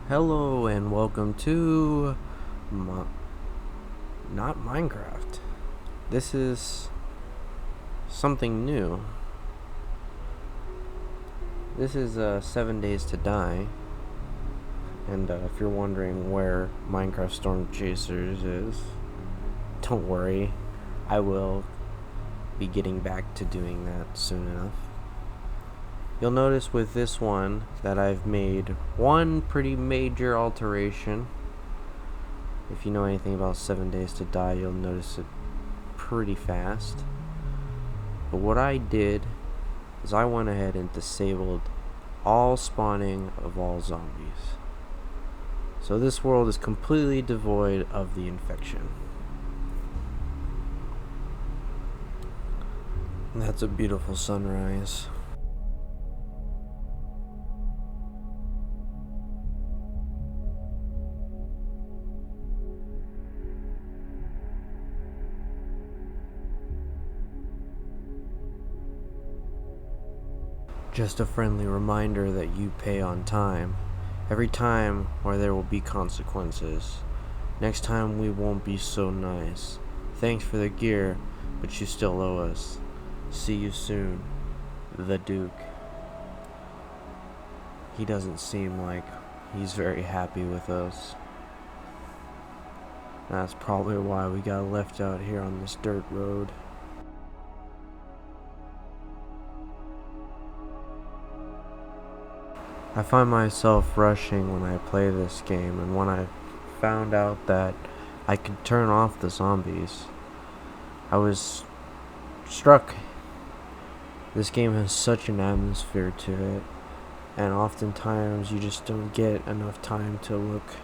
Hello and welcome to not Minecraft. This is something new. This is 7 Days to Die, and if you're wondering where Minecraft Storm Chasers is, don't worry, I will be getting back to doing that soon enough. You'll notice with this one that I've made one pretty major alteration. If you know anything about 7 Days to Die, you'll notice it pretty fast. But what I did is I went ahead and disabled all spawning of all zombies. So this world is completely devoid of the infection. And that's a beautiful sunrise. Just a friendly reminder that you pay on time. Every time where there will be consequences. Next time we won't be so nice. Thanks for the gear, but you still owe us. See you soon, the Duke. He doesn't seem like he's very happy with us. That's probably why we got left out here on this dirt road. I find myself rushing when I play this game, and when I found out that I could turn off the zombies, I was struck. This game has such an atmosphere to it, and oftentimes you just don't get enough time to look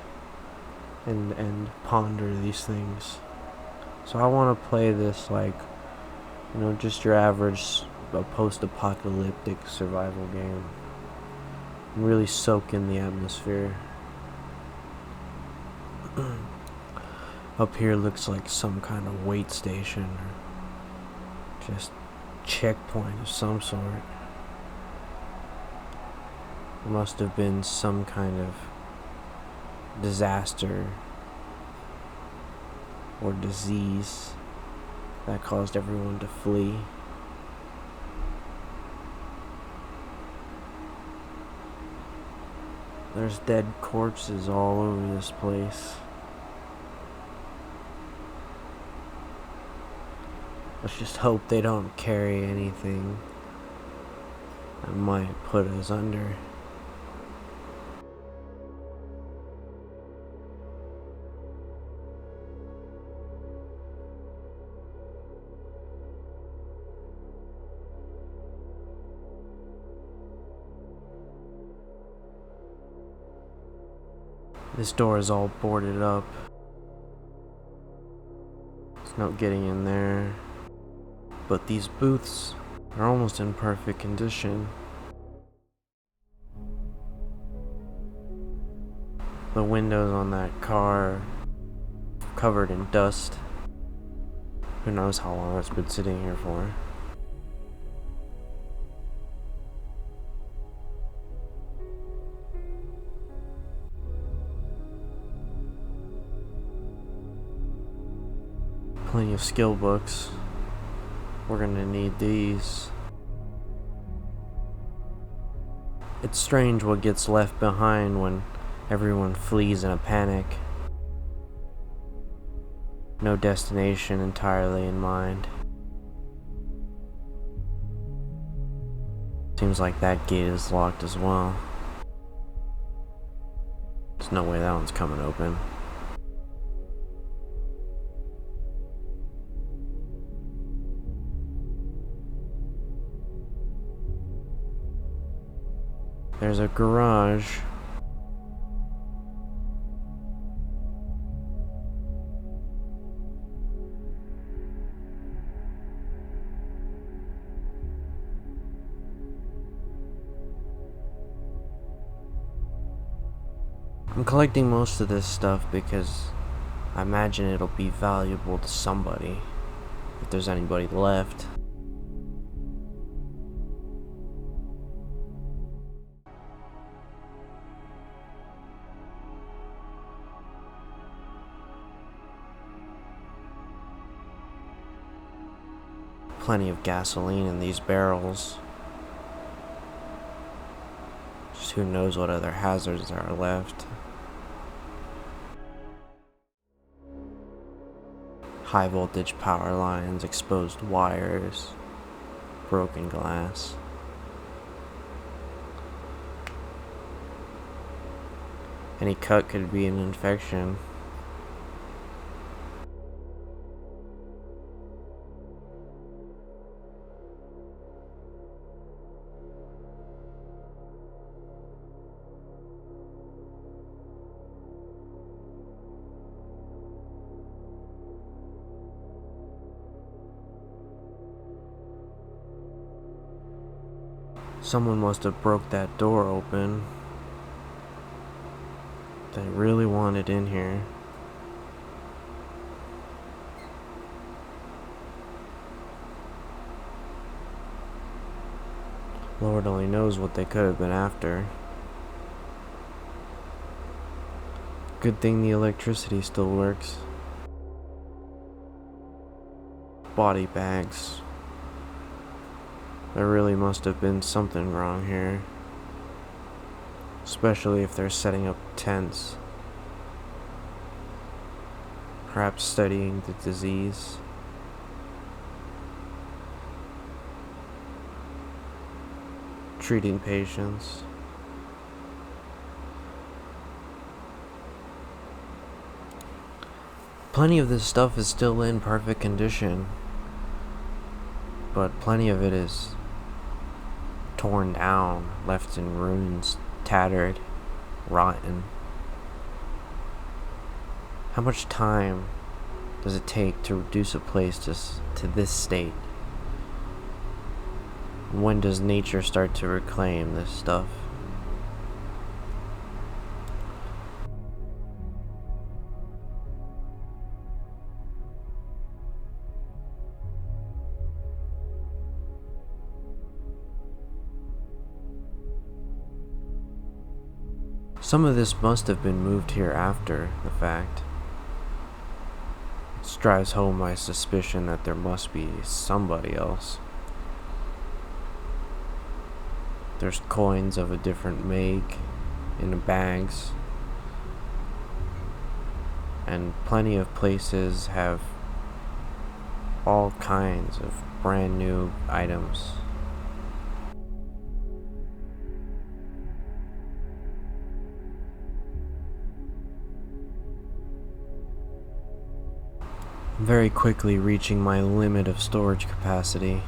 and ponder these things. So I want to play this like, just your average post-apocalyptic survival game. And really soak in the atmosphere. Up here looks like some kind of wait station or just checkpoint of some sort. There must have been some kind of disaster or disease that caused everyone to flee. There's dead corpses all over this place. Let's just hope they don't carry anything that might put us under. This door is all boarded up. There's no getting in there. But these booths are almost in perfect condition. The windows on that car covered in dust. Who knows how long it's been sitting here for. Plenty of skill books. We're gonna need these. It's strange what gets left behind when everyone flees in a panic. No destination entirely in mind. Seems like that gate is locked as well. There's no way that one's coming open. There's a garage. I'm collecting most of this stuff because I imagine it'll be valuable to somebody, if there's anybody left. plenty of gasoline in these barrels. Just who knows what other hazards are left. High voltage power lines, exposed wires, broken glass. Any cut could be an infection. Someone must have broke that door open. They really wanted in here. Lord only knows what they could have been after. Good thing the electricity still works. Body bags. There really must have been something wrong here. Especially if they're setting up tents. Perhaps studying the disease. Treating patients. Plenty of this stuff is still in perfect condition, but plenty of it is torn down, left in ruins, tattered, rotten. How much time does it take to reduce a place to this state? When does nature start to reclaim this stuff? Some of this must have been moved here after the fact. This drives home my suspicion that there must be somebody else. There's coins of a different make in the bags. And plenty of places have all kinds of brand new items. I'm very quickly reaching my limit of storage capacity,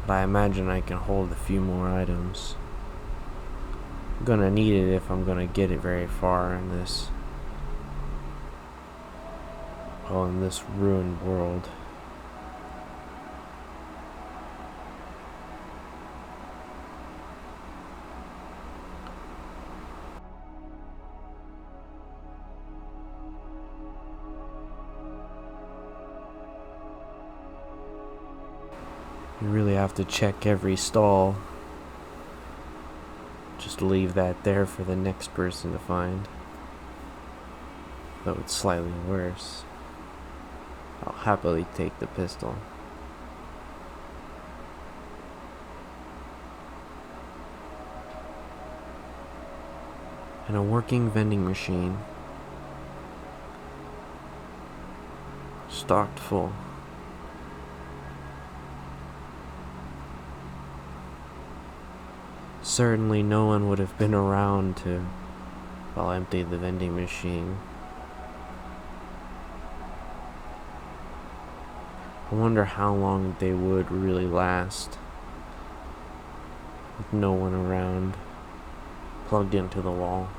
but I imagine I can hold a few more items. I'm gonna need it if I'm gonna get it very far in this ruined world. You really have to check every stall. Just leave that there for the next person to find. Though it's slightly worse. I'll happily take the pistol. And a working vending machine. Stocked full. Certainly no one would have been around to, well, empty the vending machine. I wonder how long they would really last with no one around, plugged into the wall.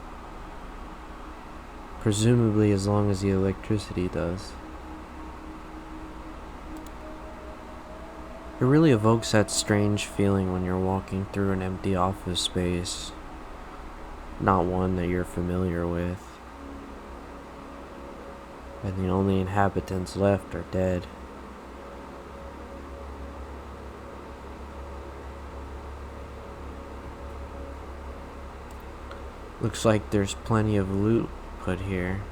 Presumably as long as the electricity does. It really evokes that strange feeling when you're walking through an empty office space, not one that you're familiar with, and the only inhabitants left are dead. Looks like there's plenty of loot put here.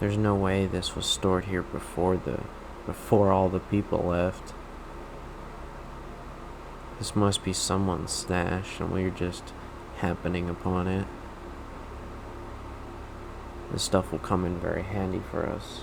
There's no way this was stored here before the before all the people left. This must be someone's stash, and we're just happening upon it. This stuff will come in very handy for us.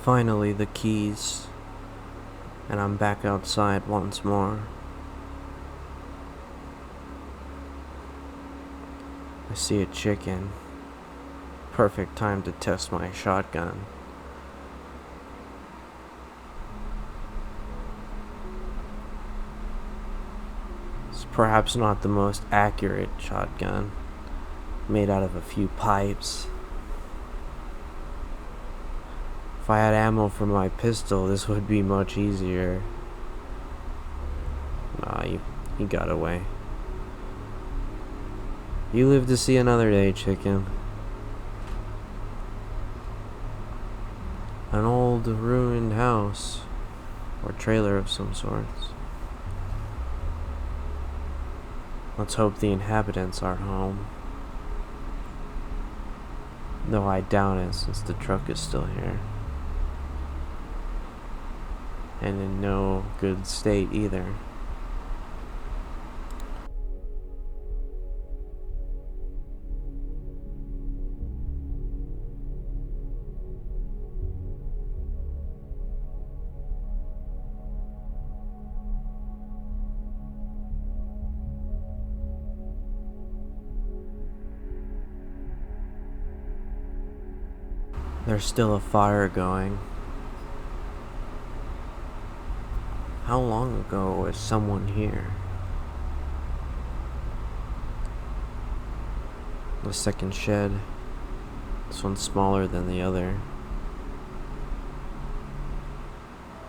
Finally, the keys, and I'm back outside once more. I see a chicken. Perfect time to test my shotgun. It's perhaps not the most accurate shotgun, made out of a few pipes. If I had ammo for my pistol, this would be much easier. Nah, he got away. You live to see another day, chicken. An old ruined house, or trailer of some sorts. Let's hope the inhabitants are home. Though I doubt it, since the truck is still here. And in no good state either. There's still a fire going. How long ago was someone here? The second shed. This one's smaller than the other,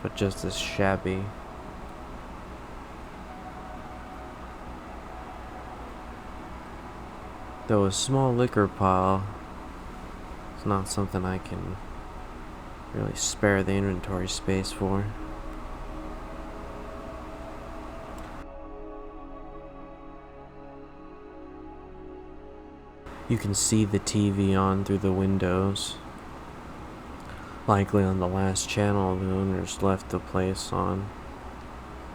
but just as shabby. Though a small liquor pile is not something I can really spare the inventory space for. You can see the TV on through the windows. Likely on the last channel the owners left the place on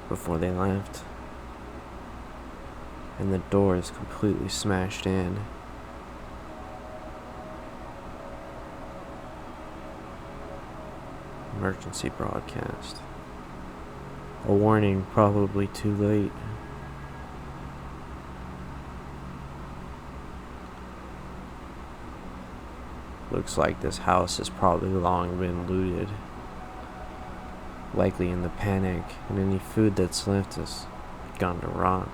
before they left. And the door is completely smashed in. Emergency broadcast. A warning, probably too late. Looks like this house has probably long been looted. Likely in the panic, and any food that's left has gone to rot.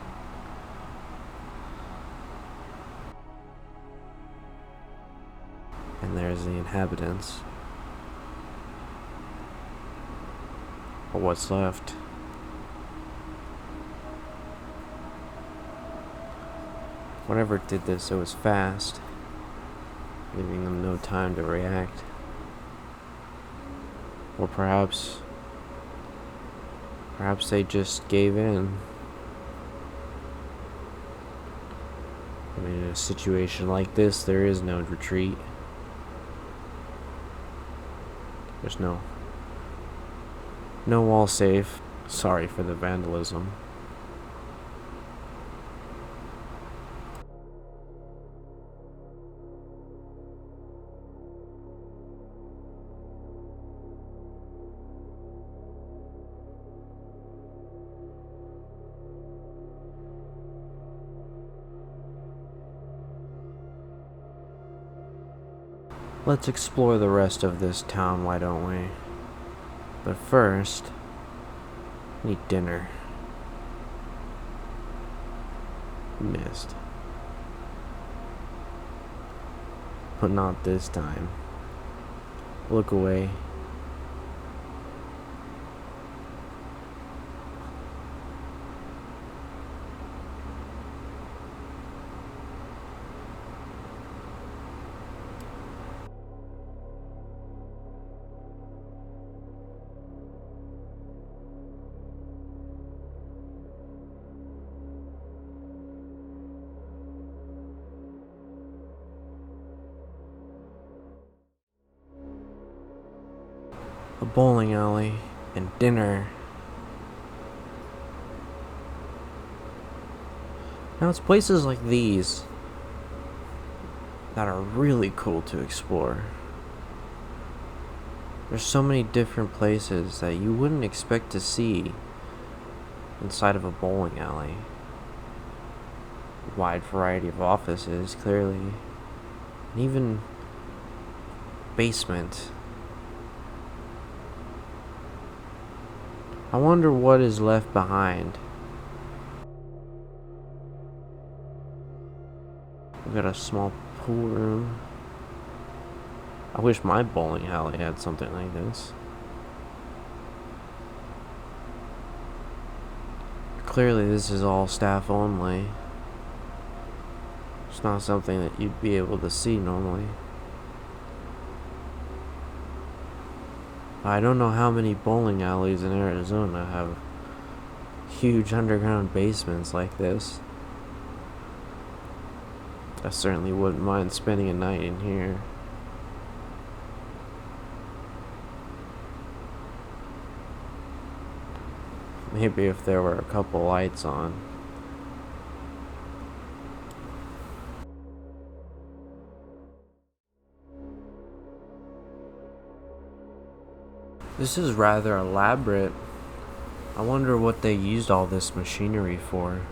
And there's the inhabitants. Or what's left. Whatever did this, it was fast, leaving them no time to react. Or perhaps they just gave in. I mean, in a situation like this, there is no retreat. There's no wall safe. Sorry for the vandalism. Let's explore the rest of this town, why don't we? But first, we need dinner. Missed. But not this time. Look away. A bowling alley and dinner. Now it's places like these that are really cool to explore. There's so many different places that you wouldn't expect to see inside of a bowling alley. A wide variety of offices, clearly. And even basement. I wonder what is left behind. We've got a small pool room. I wish my bowling alley had something like this. Clearly this is all staff only. It's not something that you'd be able to see normally. I don't know how many bowling alleys in Arizona have huge underground basements like this. I certainly wouldn't mind spending a night in here. Maybe if there were a couple lights on. This is rather elaborate. I wonder what they used all this machinery for.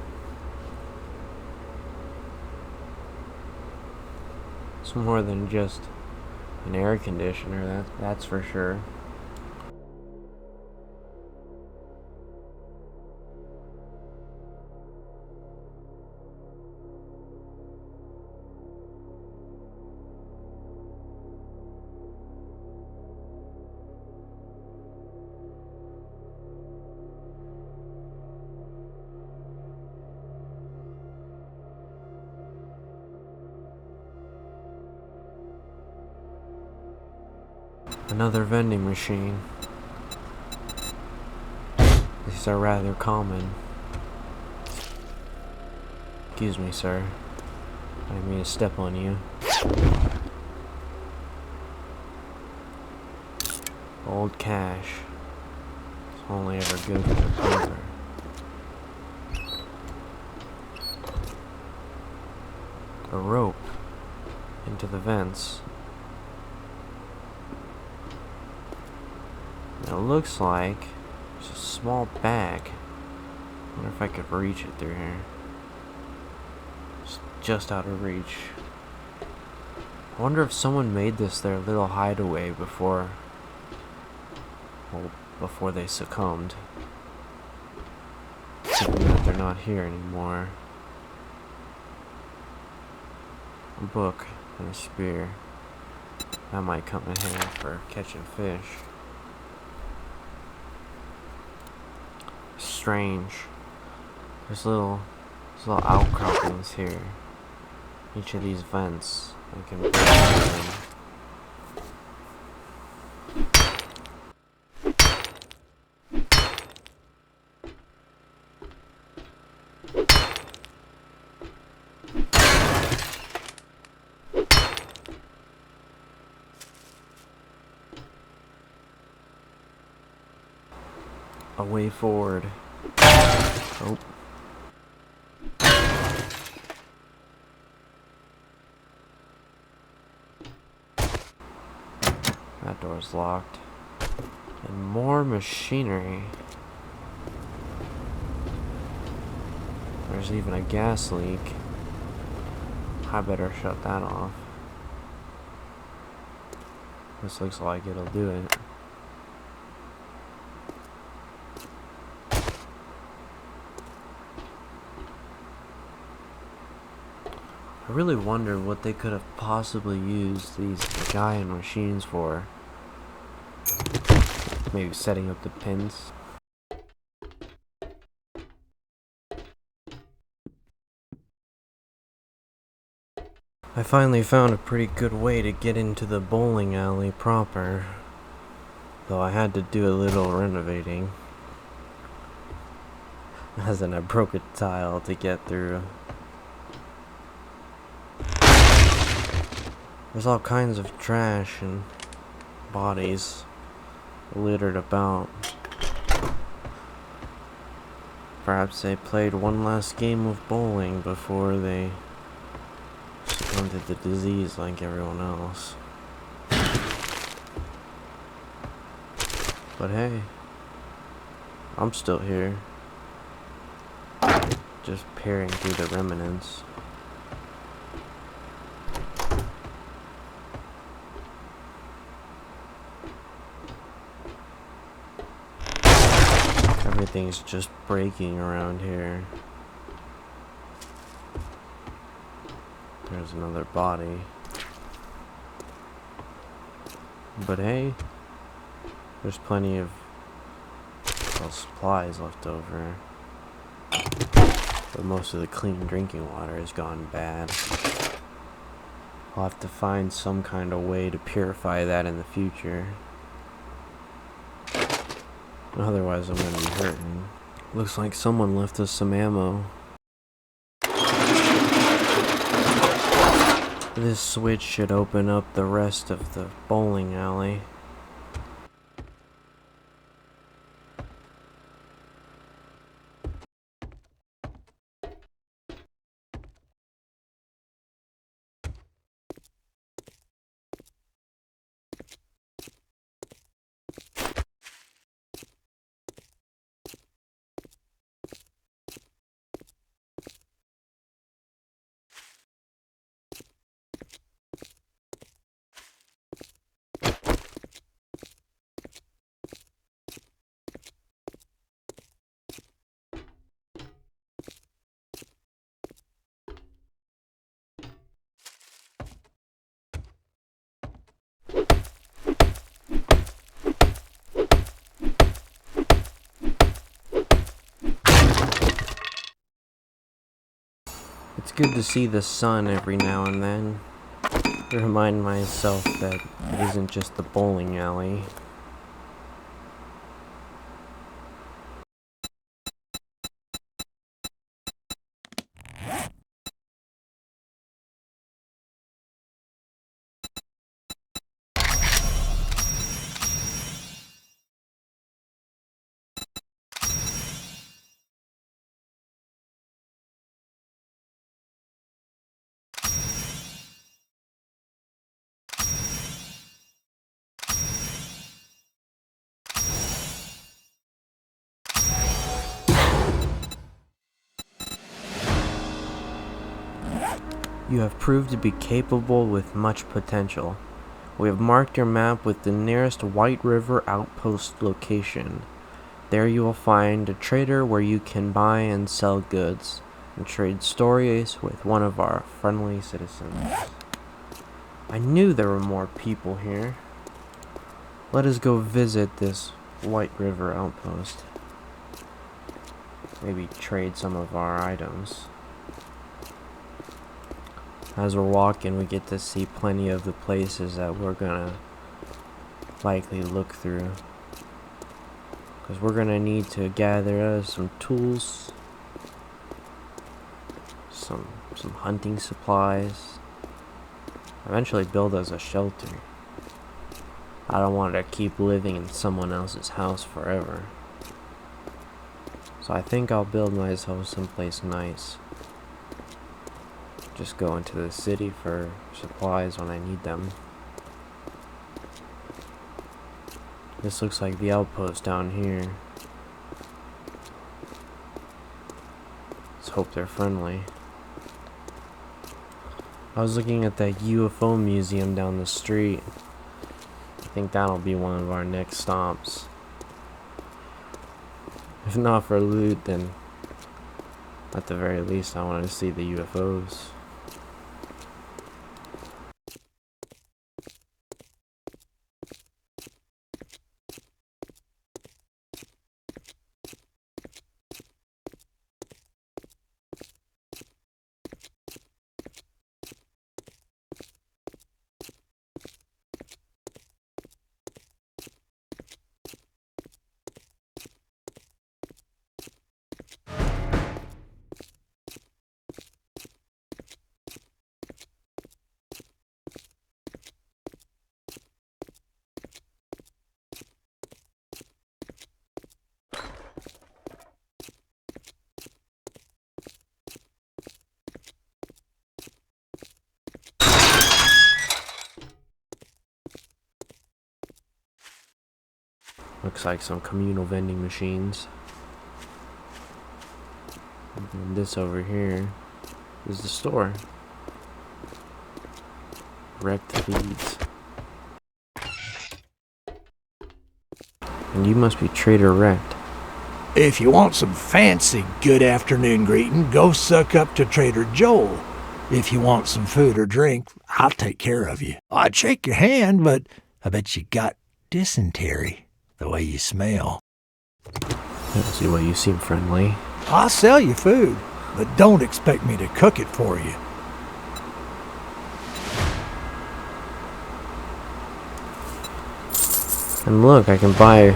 It's more than just an air conditioner, that's for sure. Another vending machine. These are rather common. Excuse me, sir. I didn't mean to step on you. Old cash. It's only ever good for the poser. A rope into the vents. It looks like there's a small bag. I wonder if I could reach it through here. It's just out of reach. I wonder if someone made this their little hideaway before they succumbed. Given that they're not here anymore. A book and a spear. That might come in handy for catching fish. Strange. There's little outcroppings here. Each of these vents, I can break them. A way forward. Oh. That door's locked. And more machinery. There's even a gas leak. I better shut that off. This looks like it'll do it. I really wondered what they could have possibly used these giant machines for. Maybe setting up the pins. I finally found a pretty good way to get into the bowling alley proper, though I had to do a little renovating, as in I broke a tile to get through. There's all kinds of trash and bodies littered about. Perhaps they played one last game of bowling before they succumbed to the disease like everyone else. But hey, I'm still here, just peering through the remnants. Everything's just breaking around here. There's another body. But hey, there's plenty of supplies left over. But most of the clean drinking water has gone bad. I'll have to find some kind of way to purify that in the future. Otherwise I'm gonna be hurting. Looks like someone left us some ammo. This switch should open up the rest of the bowling alley. It's good to see the sun every now and then, to remind myself that it isn't just the bowling alley. You have proved to be capable with much potential. We have marked your map with the nearest White River outpost location. There you will find a trader where you can buy and sell goods, and trade stories with one of our friendly citizens. I knew there were more people here. Let us go visit this White River outpost. Maybe trade some of our items. As we're walking, we get to see plenty of the places that we're gonna likely look through. Because we're gonna need to gather some tools, some hunting supplies, eventually build us a shelter. I don't want to keep living in someone else's house forever. So I think I'll build myself someplace nice. Just go into the city for supplies when I need them. This looks like the outpost down here. Let's hope they're friendly. I was looking at that UFO museum down the street. I think that'll be one of our next stops. If not for loot, then at the very least I want to see the UFOs. Looks like some communal vending machines. And this over here is the store. Wrecked feeds. And you must be Trader Wrecked. If you want some fancy good afternoon greeting, go suck up to Trader Joel. If you want some food or drink, I'll take care of you. I'd shake your hand, but I bet you got dysentery, the way you smell. Let's see, well, you seem friendly. I'll sell you food, but don't expect me to cook it for you. And look, I can buy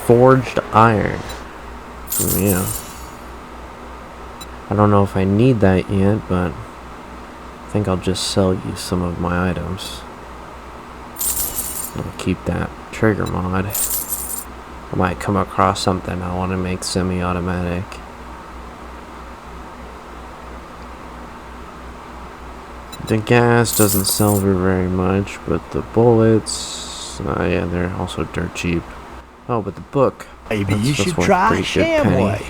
forged iron. Yeah. I don't know if I need that yet, but I think I'll just sell you some of my items. I'll keep that trigger mod. I might come across something I want to make semi-automatic. The gas doesn't sell for very much, but the bullets, yeah, they're also dirt cheap. Oh, but the book. Maybe you should try Shamway.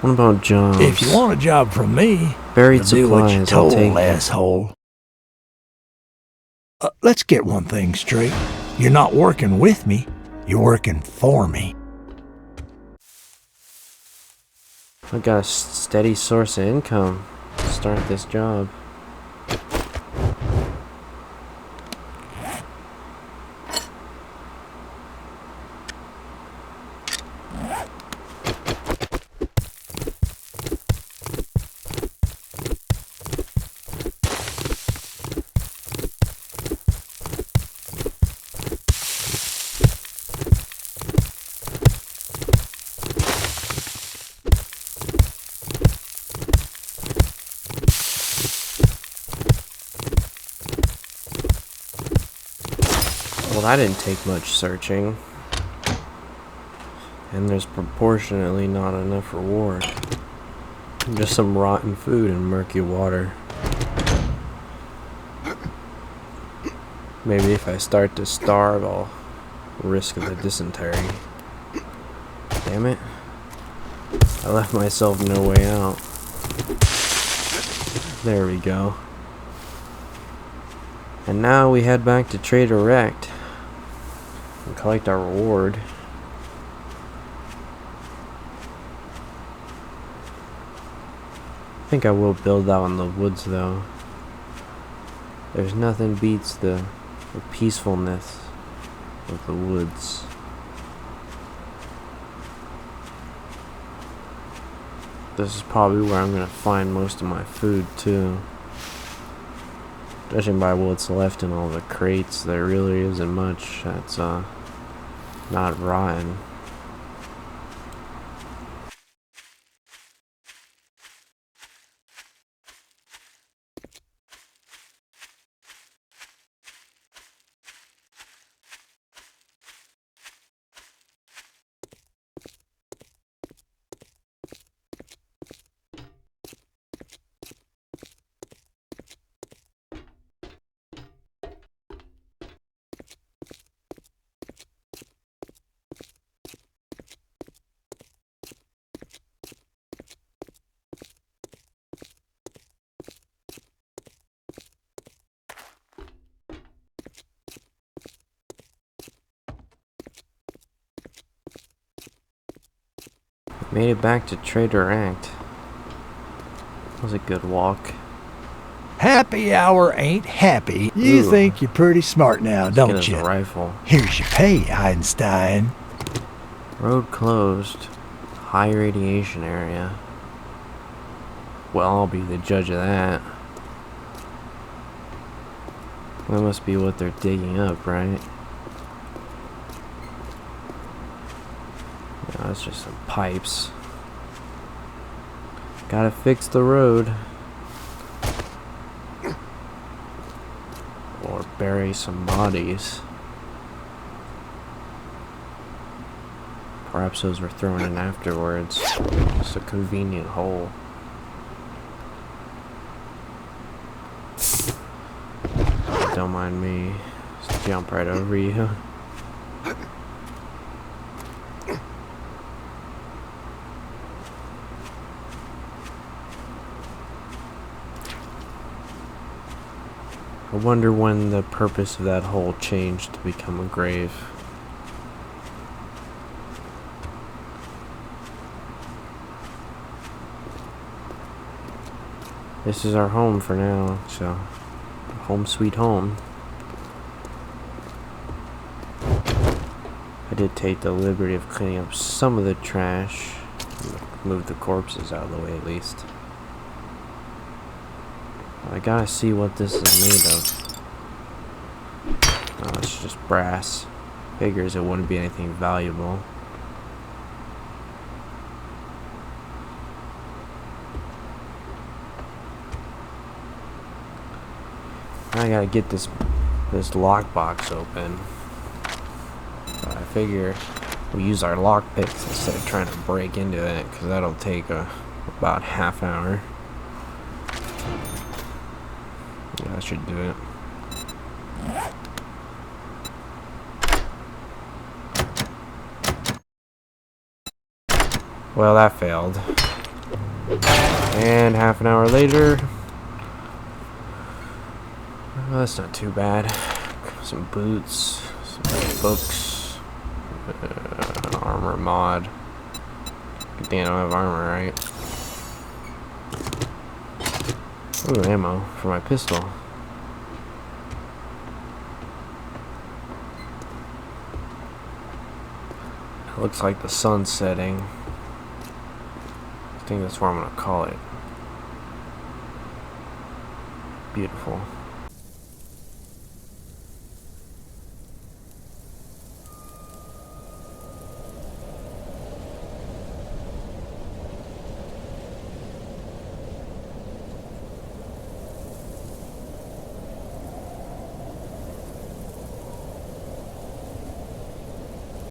What about jobs? If you want a job from me, buried do what supplies, you're I'll told, take asshole. Let's get one thing straight. You're not working with me, you're working for me. I got a steady source of income to start this job. Well, that didn't take much searching. And there's proportionately not enough reward. Just some rotten food and murky water. Maybe if I start to starve, I'll risk the dysentery. Damn it. I left myself no way out. There we go. And now we head back to Trader Wrecked and collect our reward. I think I will build out in the woods though. There's nothing beats the peacefulness of the woods. This is probably where I'm gonna find most of my food too. Judging by what's left in all the crates, there really isn't much that's not rotten. Made it back to Trader Act. That was a good walk. Happy hour ain't happy. You Ooh. think you're pretty smart now, don't Get you? us a rifle. Here's your pay, Einstein. Road closed. High radiation area. Well, I'll be the judge of that. That must be what they're digging up, right? No, that's just some pipes. Gotta fix the road. Or bury some bodies. Perhaps those were thrown in afterwards. Just a convenient hole. Don't mind me. Just jump right over you. I wonder when the purpose of that hole changed to become a grave. This is our home for now, so home sweet home. I did take the liberty of cleaning up some of the trash. Move the corpses out of the way at least. I gotta see what this is made of. Oh, it's just brass. Figures it wouldn't be anything valuable. I gotta get this lockbox open. But I figure we use our lockpicks instead of trying to break into it, because that'll take about half an hour. Yeah, that should do it. Well, that failed. And half an hour later. Well, that's not too bad. Some boots, some books, an armor mod. Good thing I don't have armor, right? Ooh, ammo for my pistol. It looks like the sun's setting. I think that's what I'm gonna call it. Beautiful.